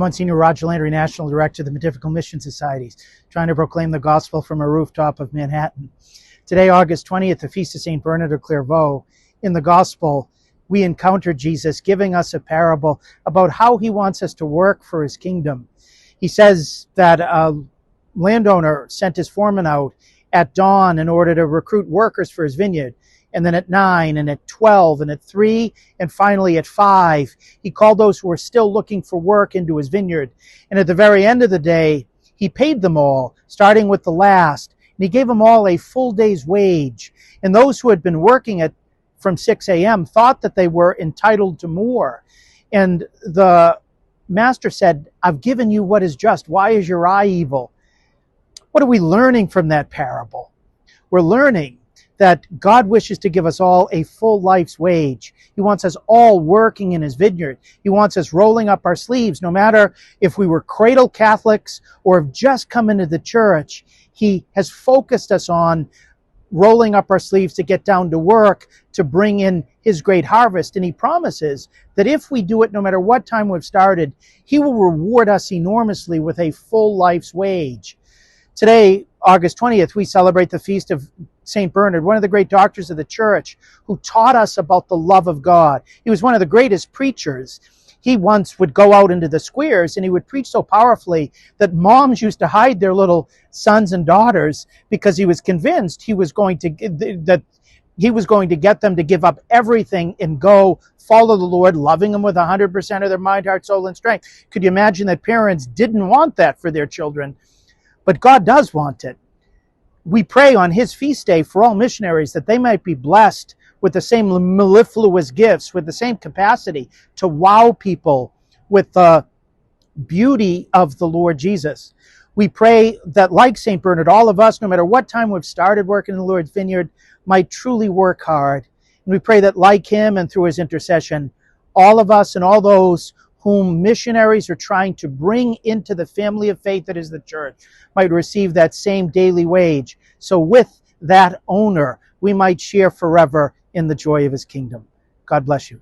Monsignor Landry, National Director of the Pontifical Mission Societies, trying to proclaim the gospel from a rooftop of Manhattan. Today, August 20th, the Feast of St. Bernard of Clairvaux. In the gospel, we encounter Jesus giving us a parable about how he wants us to work for his kingdom. He says that a landowner sent his foreman out at dawn in order to recruit workers for his vineyard. And then at 9, and at 12, and at 3, and finally at 5, he called those who were still looking for work into his vineyard. And at the very end of the day, he paid them all, starting with the last. And he gave them all a full day's wage. And those who had been working from 6 a.m. thought that they were entitled to more. And the master said, "I've given you what is just. Why is your eye evil?" What are we learning from that parable? We're learning that God wishes to give us all a full life's wage. He wants us all working in his vineyard. He wants us rolling up our sleeves, no matter if we were cradle Catholics or have just come into the church. He has focused us on rolling up our sleeves to get down to work, to bring in his great harvest. And he promises that if we do it, no matter what time we've started, he will reward us enormously with a full life's wage. Today, August 20th, we celebrate the Feast of St. Bernard, one of the great doctors of the church who taught us about the love of God. He was one of the greatest preachers. He once would go out into the squares and he would preach so powerfully that moms used to hide their little sons and daughters because he was convinced he was going to get them to give up everything and go follow the Lord, loving him with 100% of their mind, heart, soul, and strength. Could you imagine that parents didn't want that for their children? But God does want it. We pray on his feast day for all missionaries that they might be blessed with the same mellifluous gifts, with the same capacity to wow people with the beauty of the Lord Jesus. We pray that, like St. Bernard, all of us, no matter what time we've started working in the Lord's vineyard, might truly work hard. And we pray that, like him and through his intercession, all of us and all those whom missionaries are trying to bring into the family of faith that is the church might receive that same daily wage. So with that owner, we might share forever in the joy of his kingdom. God bless you.